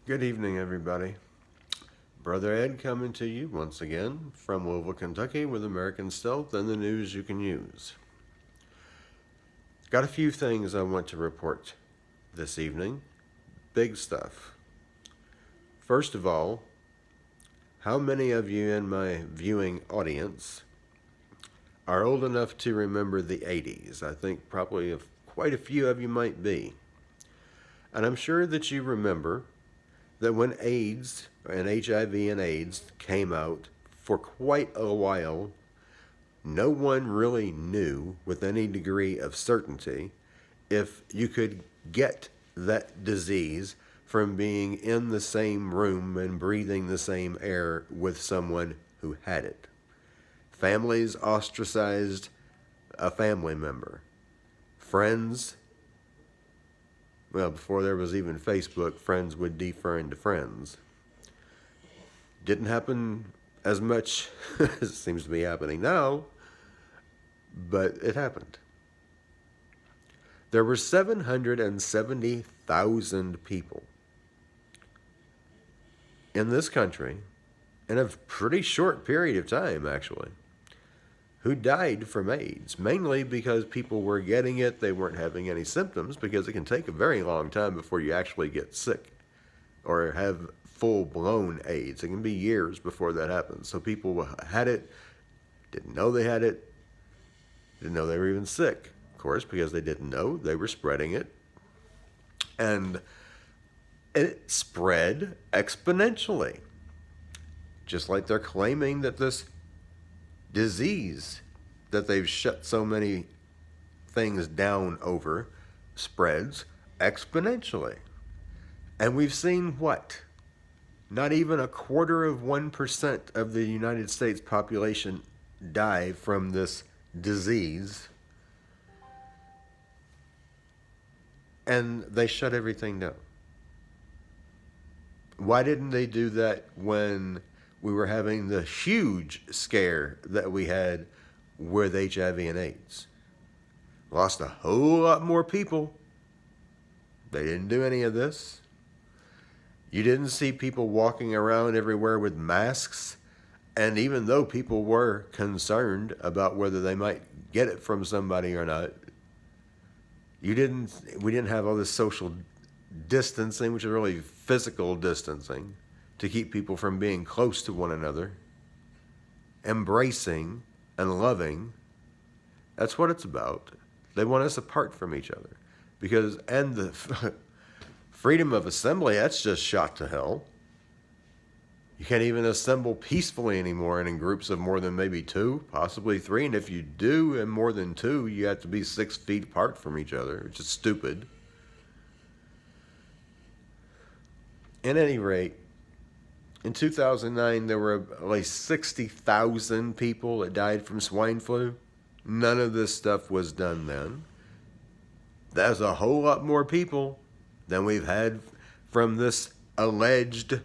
Good evening, everybody. Brother Ed coming to you once again from Louisville, Kentucky with American Stealth and the news you can use. Got a few things I want to report this evening. Big stuff. First of all, how many of you in my viewing audience are old enough to remember the 80s? I think probably quite a few of you might be. And I'm sure that you remember that when AIDS and HIV and AIDS came out for quite a while, no one really knew with any degree of certainty if you could get that disease from being in the same room and breathing the same air with someone who had it. Families ostracized a family member. Friends, well, before there was even Facebook, friends would defriend friends. Didn't happen as much as it seems to be happening now, but it happened. There were 770,000 people in this country, in a pretty short period of time, actually, who died from AIDS, mainly because people were getting it, they weren't having any symptoms, because it can take a very long time before you actually get sick or have full-blown AIDS. It can be years before that happens. So people had it, didn't know they had it, didn't know they were even sick, of course, because they didn't know they were spreading it. And it spread exponentially, just like they're claiming that this disease that they've shut so many things down over spreads exponentially. And we've seen what? Not even 0.25% of the United States population die from this disease. And they shut everything down. Why didn't they do that when we were having the huge scare that we had with HIV and AIDS? Lost a whole lot more people. They didn't do any of this. You didn't see people walking around everywhere with masks. And even though people were concerned about whether they might get it from somebody or not, we didn't have all this social distancing, which is really physical distancing, to keep people from being close to one another, embracing and loving. That's what it's about. They want us apart from each other. And the freedom of assembly, that's just shot to hell. You can't even assemble peacefully anymore and in groups of more than maybe 2, possibly 3. And if you do in more than 2, you have to be 6 feet apart from each other, which is stupid. At any rate, in 2009, there were at least 60,000 people that died from swine flu. None of this stuff was done then. That's a whole lot more people than we've had from this alleged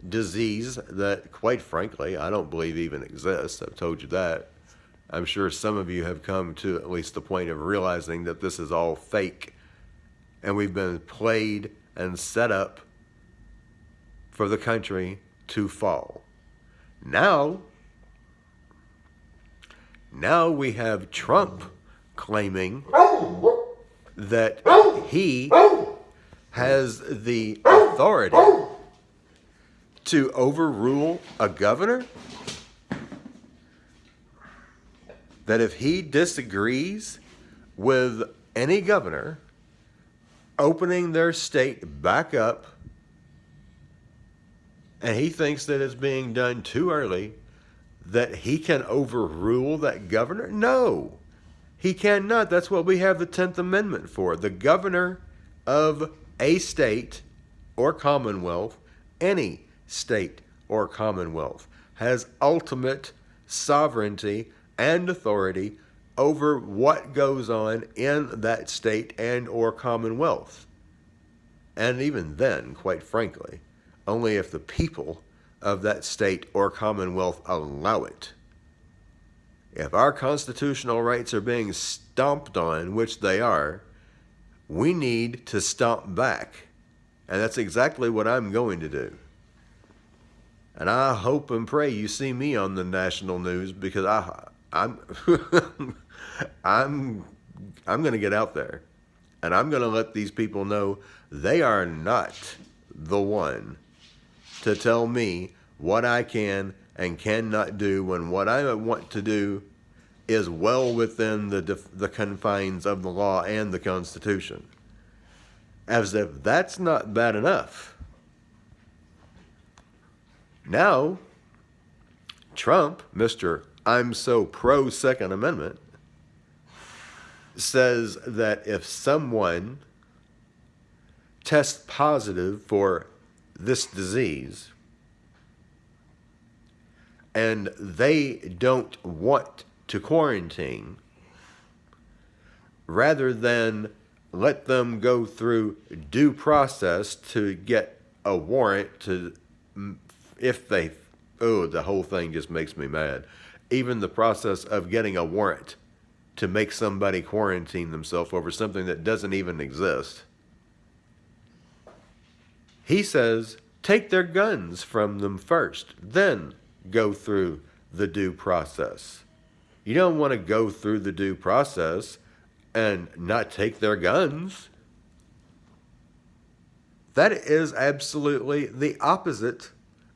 disease that, quite frankly, I don't believe even exists. I've told you that. I'm sure some of you have come to at least the point of realizing that this is all fake, and we've been played and set up for the country to fall. Now we have Trump claiming that he has the authority to overrule a governor. That if he disagrees with any governor opening their state back up, and he thinks that it's being done too early, that he can overrule that governor? No, he cannot. That's what we have the 10th Amendment for. The governor of a state or commonwealth, any state or commonwealth, has ultimate sovereignty and authority over what goes on in that state and or commonwealth. And even then, quite frankly, only if the people of that state or commonwealth allow it. If our constitutional rights are being stomped on, which they are, we need to stomp back And that's exactly what I'm going to do. And I hope and pray you see me on the national news, because I'm I'm going to get out there, and I'm going to let these people know they are not the one to tell me what I can and cannot do, when what I want to do is well within the confines of the law and the Constitution. As if that's not bad enough, now Trump, Mr. I'm so pro Second Amendment, says that if someone tests positive for this disease and they don't want to quarantine, rather than let them go through due process to get a warrant to, if they, oh, the whole thing just makes me mad. Even the process of getting a warrant to make somebody quarantine themselves over something that doesn't even exist. He says, take their guns from them first, then go through the due process. You don't want to go through the due process and not take their guns. That is absolutely the opposite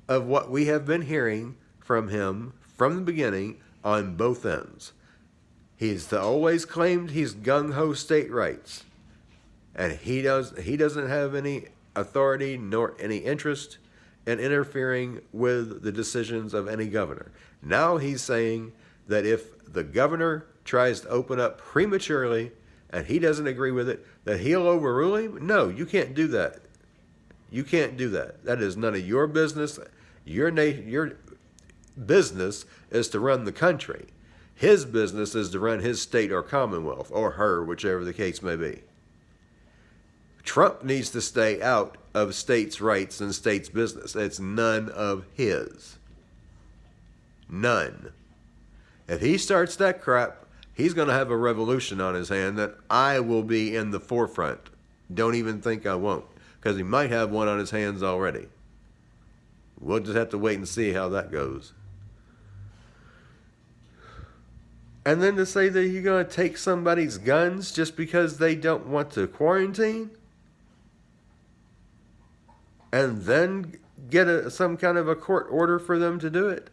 of what we have been hearing from him from the beginning on both ends. He's always claimed he's gung-ho state rights, and he doesn't have any authority nor any interest in interfering with the decisions of any governor. Now he's saying that if the governor tries to open up prematurely and he doesn't agree with it, that he'll overrule him. No, you can't do that. You can't do that. That is none of your business. Your business is to run the country. His business is to run his state or commonwealth, or her, whichever the case may be. Trump needs to stay out of states' rights and states' business. It's none of his. None. If he starts that crap, he's going to have a revolution on his hand that I will be in the forefront. Don't even think I won't, because he might have one on his hands already. We'll just have to wait and see how that goes. And then to say that you're going to take somebody's guns just because they don't want to quarantine? And then get some kind of a court order for them to do it?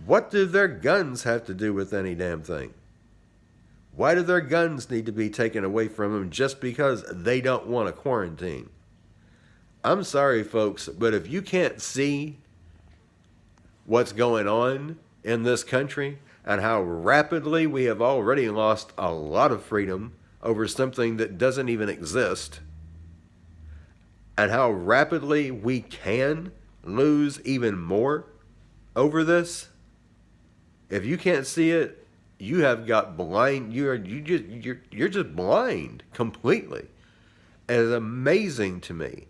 What do their guns have to do with any damn thing? Why do their guns need to be taken away from them just because they don't want to quarantine? I'm sorry, folks, but if you can't see what's going on in this country and how rapidly we have already lost a lot of freedom over something that doesn't even exist, and how rapidly we can lose even more over this, if you can't see it, you have got blind. You're just blind completely. It is amazing to me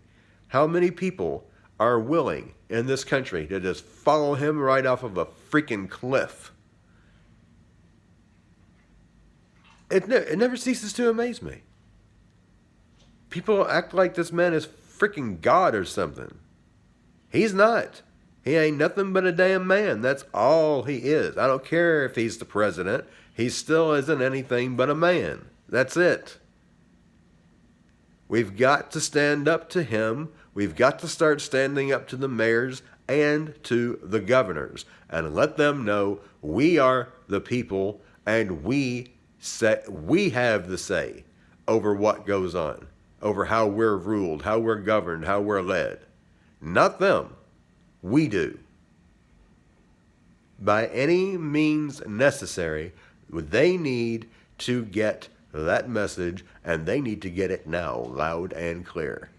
how many people are willing in this country to just follow him right off of a freaking cliff. It never ceases to amaze me. People act like this man is freaking God or something. He's not. He ain't nothing but a damn man. That's all he is. I don't care if he's the president. He still isn't anything but a man. That's it. We've got to stand up to him. We've got to start standing up to the mayors and to the governors and let them know we are the people and we have the say over what goes on, over how we're ruled, how we're governed, how we're led. Not them. We do. By any means necessary, they need to get that message, and they need to get it now, loud and clear.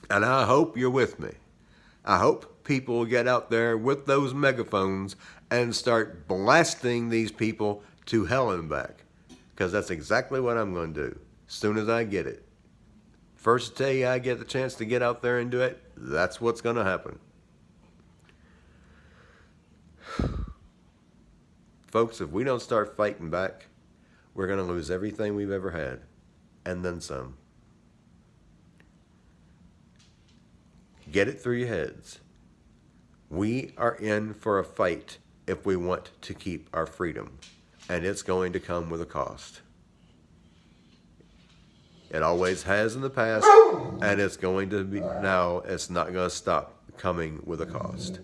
And I hope you're with me. I hope people will get out there with those megaphones and start blasting these people to hell and back, because that's exactly what I'm going to do as soon as I get it. First day I get the chance to get out there and do it, that's what's going to happen. Folks, if we don't start fighting back, we're going to lose everything we've ever had, and then some. Get it through your heads. We are in for a fight if we want to keep our freedom, and it's going to come with a cost. It always has in the past, and it's going to be now. It's not going to stop coming with a cost.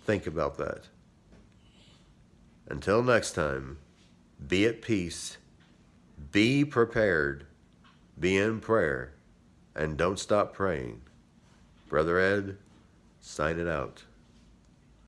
Think about that. Until next time, be at peace, be prepared, be in prayer, and don't stop praying. Brother Ed, sign it out.